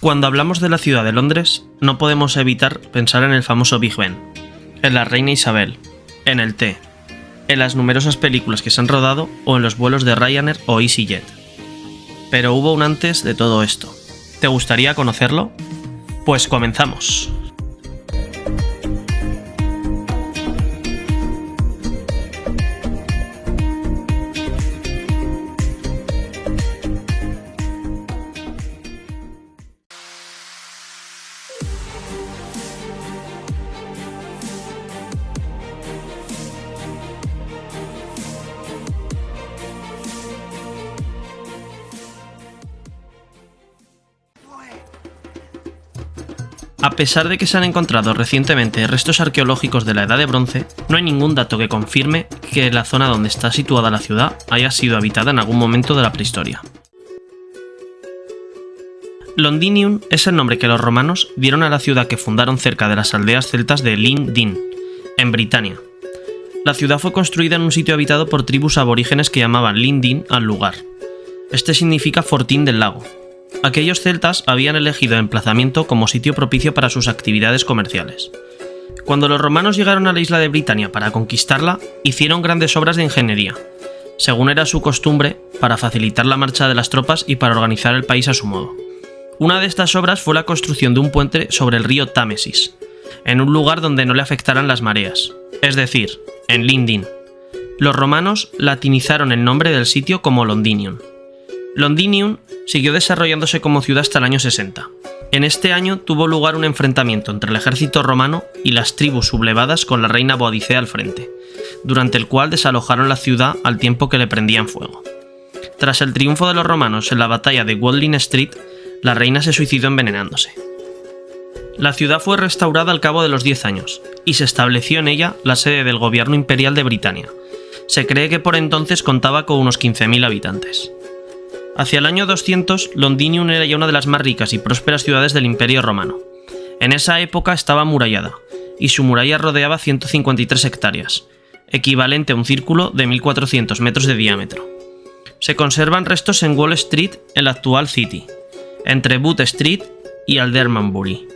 Cuando hablamos de la ciudad de Londres, no podemos evitar pensar en el famoso Big Ben, en la reina Isabel, en el té, en las numerosas películas que se han rodado o en los vuelos de Ryanair o EasyJet. Pero hubo un antes de todo esto. ¿Te gustaría conocerlo? Pues comenzamos. A pesar de que se han encontrado recientemente restos arqueológicos de la Edad de Bronce, no hay ningún dato que confirme que la zona donde está situada la ciudad haya sido habitada en algún momento de la prehistoria. Londinium es el nombre que los romanos dieron a la ciudad que fundaron cerca de las aldeas celtas de Llyn-Din, en Britania. La ciudad fue construida en un sitio habitado por tribus aborígenes que llamaban Llyn-Din al lugar. Este significa fortín del lago. Aquellos celtas habían elegido el emplazamiento como sitio propicio para sus actividades comerciales. Cuando los romanos llegaron a la isla de Britania para conquistarla, hicieron grandes obras de ingeniería, según era su costumbre, para facilitar la marcha de las tropas y para organizar el país a su modo. Una de estas obras fue la construcción de un puente sobre el río Támesis, en un lugar donde no le afectaran las mareas, es decir, en Llyn-Din. Los romanos latinizaron el nombre del sitio como Londinium. Londinium siguió desarrollándose como ciudad hasta el año 60. En este año tuvo lugar un enfrentamiento entre el ejército romano y las tribus sublevadas con la reina Boadicea al frente, durante el cual desalojaron la ciudad al tiempo que le prendían fuego. Tras el triunfo de los romanos en la batalla de Watling Street, la reina se suicidó envenenándose. La ciudad fue restaurada al cabo de los 10 años, y se estableció en ella la sede del gobierno imperial de Britania. Se cree que por entonces contaba con unos 15.000 habitantes. Hacia el año 200, Londinium era ya una de las más ricas y prósperas ciudades del Imperio Romano. En esa época estaba amurallada, y su muralla rodeaba 153 hectáreas, equivalente a un círculo de 1.400 metros de diámetro. Se conservan restos en Wall Street, en la actual City, entre Boot Street y Aldermanbury.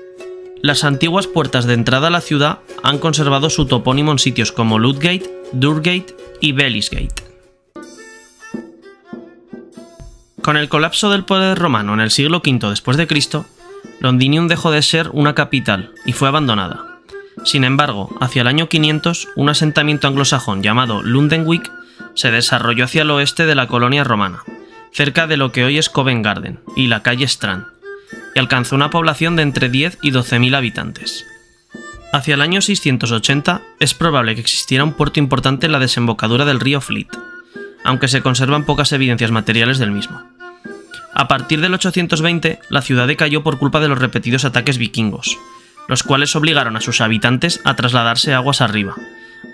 Las antiguas puertas de entrada a la ciudad han conservado su topónimo en sitios como Ludgate, Durgate y Bellysgate. Con el colapso del poder romano en el siglo V después de Cristo, Londinium dejó de ser una capital y fue abandonada. Sin embargo, hacia el año 500, un asentamiento anglosajón llamado Lundenwic se desarrolló hacia el oeste de la colonia romana, cerca de lo que hoy es Covent Garden y la calle Strand, y alcanzó una población de entre 10 y 12.000 habitantes. Hacia el año 680 es probable que existiera un puerto importante en la desembocadura del río Fleet, aunque se conservan pocas evidencias materiales del mismo. A partir del 820, la ciudad decayó por culpa de los repetidos ataques vikingos, los cuales obligaron a sus habitantes a trasladarse aguas arriba,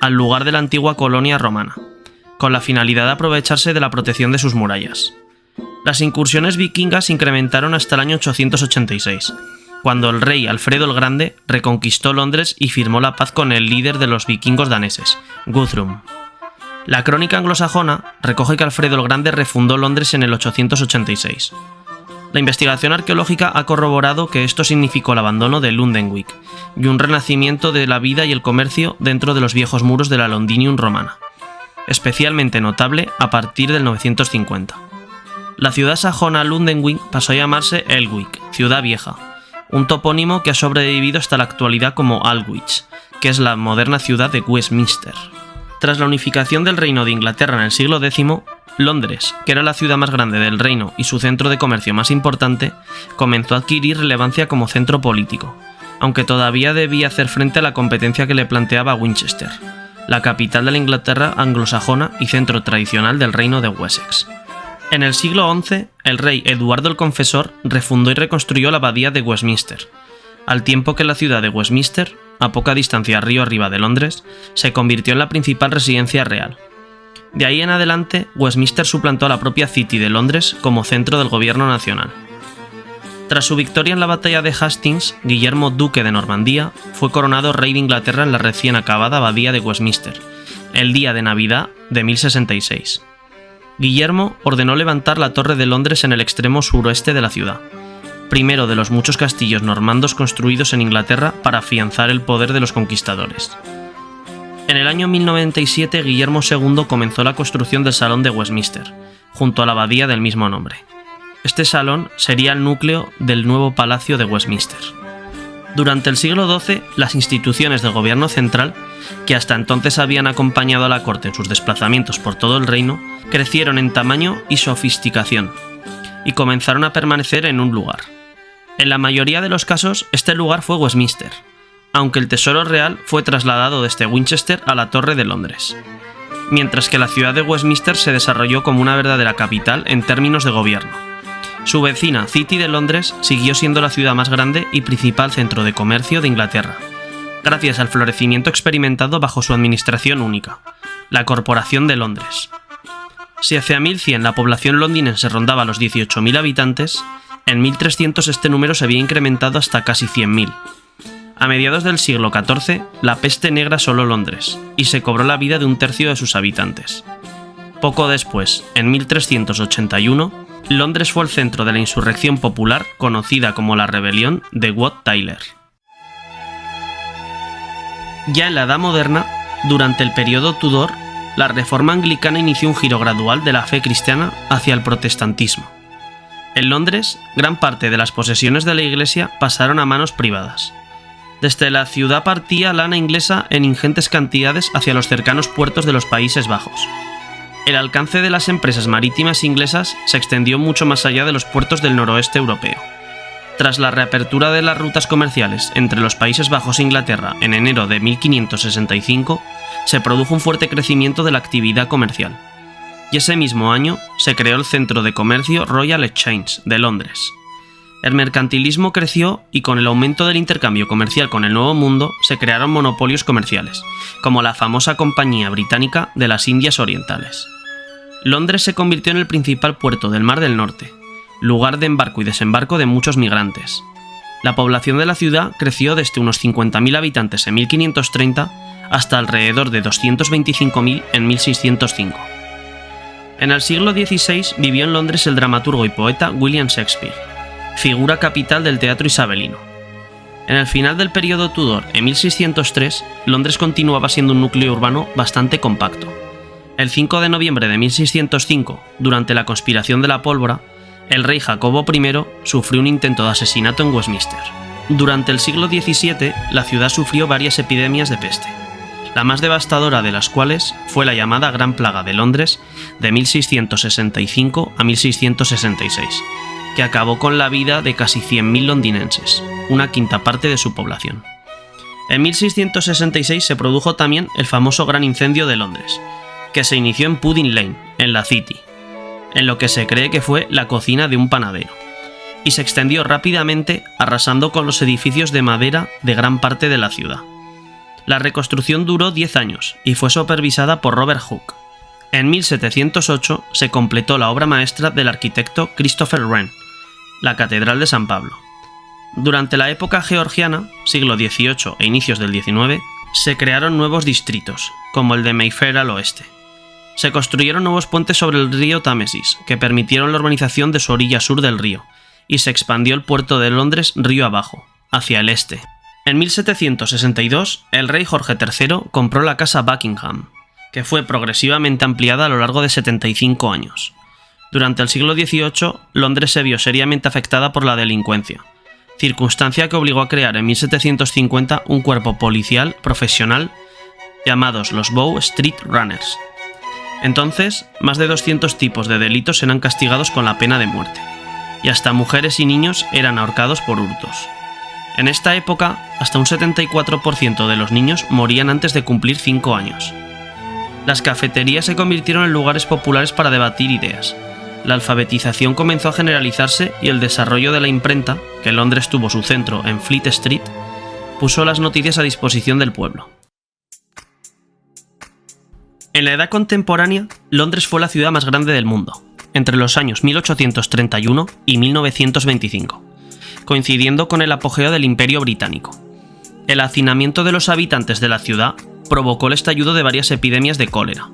al lugar de la antigua colonia romana, con la finalidad de aprovecharse de la protección de sus murallas. Las incursiones vikingas se incrementaron hasta el año 886, cuando el rey Alfredo el Grande reconquistó Londres y firmó la paz con el líder de los vikingos daneses, Guthrum. La crónica anglosajona recoge que Alfredo el Grande refundó Londres en el 886. La investigación arqueológica ha corroborado que esto significó el abandono de Lundenwic y un renacimiento de la vida y el comercio dentro de los viejos muros de la Londinium romana, especialmente notable a partir del 950. La ciudad sajona Lundenwic pasó a llamarse Elwick, ciudad vieja, un topónimo que ha sobrevivido hasta la actualidad como Aldwych, que es la moderna ciudad de Westminster. Tras la unificación del Reino de Inglaterra en el siglo X, Londres, que era la ciudad más grande del reino y su centro de comercio más importante, comenzó a adquirir relevancia como centro político, aunque todavía debía hacer frente a la competencia que le planteaba Winchester, la capital de la Inglaterra anglosajona y centro tradicional del reino de Wessex. En el siglo XI, el rey Eduardo el Confesor refundó y reconstruyó la abadía de Westminster, al tiempo que la ciudad de Westminster, a poca distancia río arriba de Londres, se convirtió en la principal residencia real. De ahí en adelante, Westminster suplantó a la propia City de Londres como centro del gobierno nacional. Tras su victoria en la batalla de Hastings, Guillermo Duque de Normandía fue coronado rey de Inglaterra en la recién acabada abadía de Westminster, el día de Navidad de 1066. Guillermo ordenó levantar la Torre de Londres en el extremo suroeste de la ciudad, primero de los muchos castillos normandos construidos en Inglaterra para afianzar el poder de los conquistadores. En el año 1097 Guillermo II comenzó la construcción del Salón de Westminster, junto a la abadía del mismo nombre. Este salón sería el núcleo del nuevo Palacio de Westminster. Durante el siglo XII, las instituciones del gobierno central, que hasta entonces habían acompañado a la corte en sus desplazamientos por todo el reino, crecieron en tamaño y sofisticación, y comenzaron a permanecer en un lugar. En la mayoría de los casos, este lugar fue Westminster, aunque el tesoro real fue trasladado desde Winchester a la Torre de Londres, mientras que la ciudad de Westminster se desarrolló como una verdadera capital en términos de gobierno. Su vecina, City de Londres, siguió siendo la ciudad más grande y principal centro de comercio de Inglaterra, gracias al florecimiento experimentado bajo su administración única, la Corporación de Londres. Si hacia 1100 la población londinense rondaba los 18.000 habitantes, en 1300 este número se había incrementado hasta casi 100.000. A mediados del siglo XIV, la peste negra asoló Londres, y se cobró la vida de un tercio de sus habitantes. Poco después, en 1381, Londres fue el centro de la insurrección popular conocida como la Rebelión de Wat Tyler. Ya en la Edad Moderna, durante el periodo Tudor, la reforma anglicana inició un giro gradual de la fe cristiana hacia el protestantismo. En Londres, gran parte de las posesiones de la Iglesia pasaron a manos privadas. Desde la ciudad partía lana inglesa en ingentes cantidades hacia los cercanos puertos de los Países Bajos. El alcance de las empresas marítimas inglesas se extendió mucho más allá de los puertos del noroeste europeo. Tras la reapertura de las rutas comerciales entre los Países Bajos e Inglaterra en enero de 1565, se produjo un fuerte crecimiento de la actividad comercial. Y ese mismo año se creó el centro de comercio Royal Exchange de Londres. El mercantilismo creció y con el aumento del intercambio comercial con el Nuevo Mundo se crearon monopolios comerciales, como la famosa Compañía Británica de las Indias Orientales. Londres se convirtió en el principal puerto del Mar del Norte, lugar de embarco y desembarco de muchos migrantes. La población de la ciudad creció desde unos 50.000 habitantes en 1530 hasta alrededor de 225.000 en 1605. En el siglo XVI vivió en Londres el dramaturgo y poeta William Shakespeare, figura capital del teatro isabelino. En el final del periodo Tudor, en 1603, Londres continuaba siendo un núcleo urbano bastante compacto. El 5 de noviembre de 1605, durante la conspiración de la pólvora, el rey Jacobo I sufrió un intento de asesinato en Westminster. Durante el siglo XVII, la ciudad sufrió varias epidemias de peste, la más devastadora de las cuales fue la llamada Gran Plaga de Londres de 1665 a 1666, que acabó con la vida de casi 100.000 londinenses, una quinta parte de su población. En 1666 se produjo también el famoso Gran Incendio de Londres, que se inició en Pudding Lane, en la City, en lo que se cree que fue la cocina de un panadero, y se extendió rápidamente arrasando con los edificios de madera de gran parte de la ciudad. La reconstrucción duró 10 años y fue supervisada por Robert Hooke. En 1708 se completó la obra maestra del arquitecto Christopher Wren, la Catedral de San Pablo. Durante la época georgiana, siglo XVIII e inicios del XIX, se crearon nuevos distritos, como el de Mayfair al oeste. Se construyeron nuevos puentes sobre el río Támesis, que permitieron la urbanización de su orilla sur del río, y se expandió el puerto de Londres río abajo, hacia el este. En 1762, el rey Jorge III compró la casa Buckingham, que fue progresivamente ampliada a lo largo de 75 años. Durante el siglo XVIII, Londres se vio seriamente afectada por la delincuencia, circunstancia que obligó a crear en 1750 un cuerpo policial profesional llamados los Bow Street Runners. Entonces, más de 200 tipos de delitos eran castigados con la pena de muerte, y hasta mujeres y niños eran ahorcados por hurtos. En esta época, hasta un 74% de los niños morían antes de cumplir 5 años. Las cafeterías se convirtieron en lugares populares para debatir ideas. La alfabetización comenzó a generalizarse y el desarrollo de la imprenta, que en Londres tuvo su centro en Fleet Street, puso las noticias a disposición del pueblo. En la edad contemporánea, Londres fue la ciudad más grande del mundo, entre los años 1831 y 1925, coincidiendo con el apogeo del Imperio Británico. El hacinamiento de los habitantes de la ciudad provocó el estallido de varias epidemias de cólera.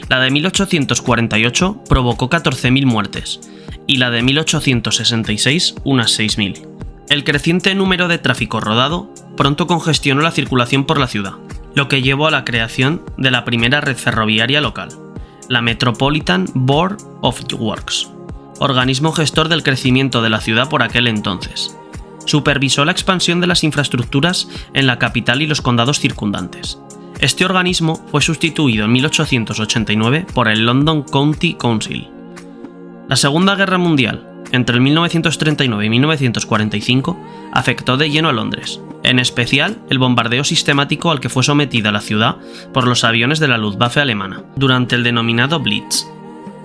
La de 1848 provocó 14.000 muertes, y la de 1866 unas 6.000. El creciente número de tráfico rodado pronto congestionó la circulación por la ciudad, lo que llevó a la creación de la primera red ferroviaria local, la Metropolitan Board of Works, organismo gestor del crecimiento de la ciudad por aquel entonces. Supervisó la expansión de las infraestructuras en la capital y los condados circundantes. Este organismo fue sustituido en 1889 por el London County Council. La Segunda Guerra Mundial, entre el 1939 y 1945, afectó de lleno a Londres, en especial el bombardeo sistemático al que fue sometida la ciudad por los aviones de la Luftwaffe alemana, durante el denominado Blitz.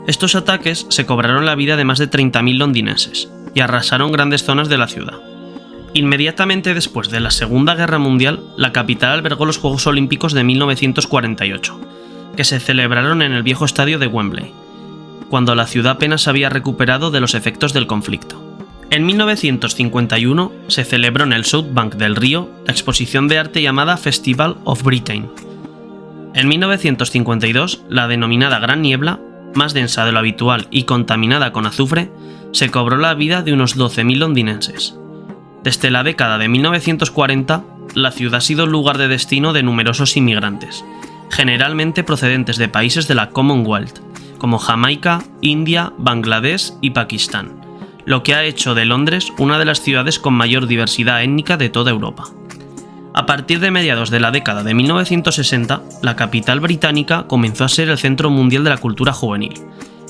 Estos ataques se cobraron la vida de más de 30.000 londinenses y arrasaron grandes zonas de la ciudad. Inmediatamente después de la Segunda Guerra Mundial, la capital albergó los Juegos Olímpicos de 1948, que se celebraron en el viejo estadio de Wembley, cuando la ciudad apenas había recuperado de los efectos del conflicto. En 1951 se celebró en el South Bank del río la exposición de arte llamada Festival of Britain. En 1952, la denominada Gran Niebla, más densa de lo habitual y contaminada con azufre, se cobró la vida de unos 12.000 londinenses. Desde la década de 1940, la ciudad ha sido lugar de destino de numerosos inmigrantes, generalmente procedentes de países de la Commonwealth, como Jamaica, India, Bangladesh y Pakistán, lo que ha hecho de Londres una de las ciudades con mayor diversidad étnica de toda Europa. A partir de mediados de la década de 1960, la capital británica comenzó a ser el centro mundial de la cultura juvenil,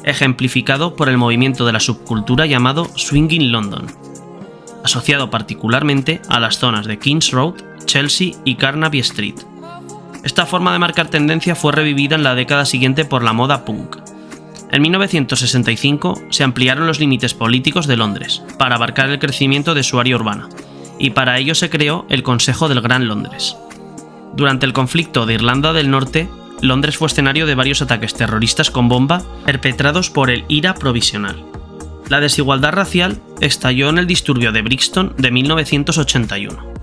ejemplificado por el movimiento de la subcultura llamado Swinging London, asociado particularmente a las zonas de King's Road, Chelsea y Carnaby Street. Esta forma de marcar tendencia fue revivida en la década siguiente por la moda punk. En 1965 se ampliaron los límites políticos de Londres para abarcar el crecimiento de su área urbana, y para ello se creó el Consejo del Gran Londres. Durante el conflicto de Irlanda del Norte, Londres fue escenario de varios ataques terroristas con bomba perpetrados por el IRA provisional. La desigualdad racial estalló en el disturbio de Brixton de 1981.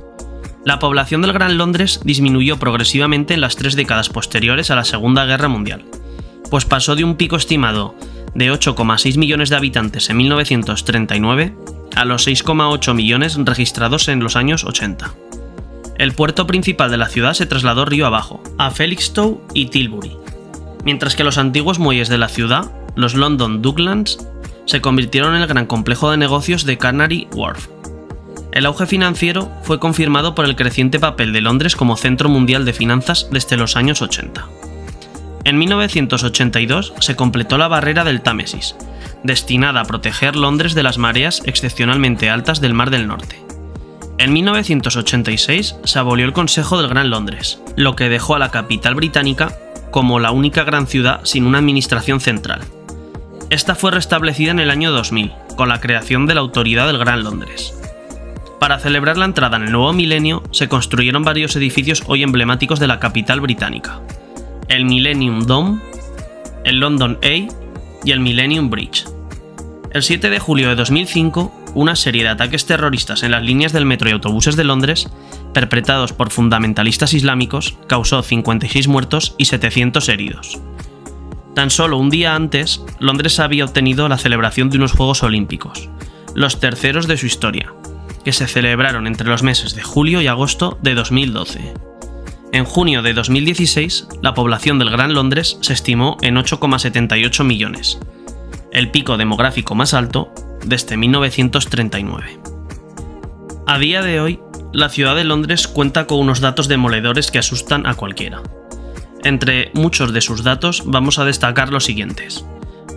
La población del Gran Londres disminuyó progresivamente en las 3 décadas posteriores a la Segunda Guerra Mundial, pues pasó de un pico estimado de 8,6 millones de habitantes en 1939 a los 6,8 millones registrados en los años 80. El puerto principal de la ciudad se trasladó río abajo, a Felixstowe y Tilbury, mientras que los antiguos muelles de la ciudad, los London Docklands, se convirtieron en el gran complejo de negocios de Canary Wharf. El auge financiero fue confirmado por el creciente papel de Londres como centro mundial de finanzas desde los años 80. En 1982 se completó la barrera del Támesis, destinada a proteger Londres de las mareas excepcionalmente altas del Mar del Norte. En 1986 se abolió el Consejo del Gran Londres, lo que dejó a la capital británica como la única gran ciudad sin una administración central. Esta fue restablecida en el año 2000, con la creación de la Autoridad del Gran Londres. Para celebrar la entrada en el nuevo milenio, se construyeron varios edificios hoy emblemáticos de la capital británica: el Millennium Dome, el London Eye y el Millennium Bridge. El 7 de julio de 2005, una serie de ataques terroristas en las líneas del metro y autobuses de Londres, perpetrados por fundamentalistas islámicos, causó 56 muertos y 700 heridos. Tan solo un día antes, Londres había obtenido la celebración de unos Juegos Olímpicos, los terceros de su historia, que se celebraron entre los meses de julio y agosto de 2012. En junio de 2016, la población del Gran Londres se estimó en 8,78 millones, el pico demográfico más alto desde 1939. A día de hoy, la ciudad de Londres cuenta con unos datos demoledores que asustan a cualquiera. Entre muchos de sus datos vamos a destacar los siguientes.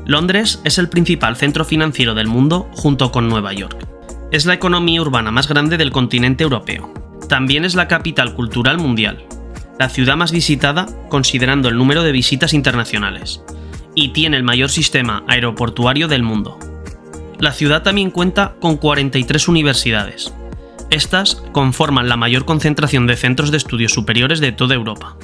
Londres es el principal centro financiero del mundo junto con Nueva York. Es la economía urbana más grande del continente europeo. También es la capital cultural mundial, la ciudad más visitada considerando el número de visitas internacionales, y tiene el mayor sistema aeroportuario del mundo. La ciudad también cuenta con 43 universidades. Estas conforman la mayor concentración de centros de estudios superiores de toda Europa.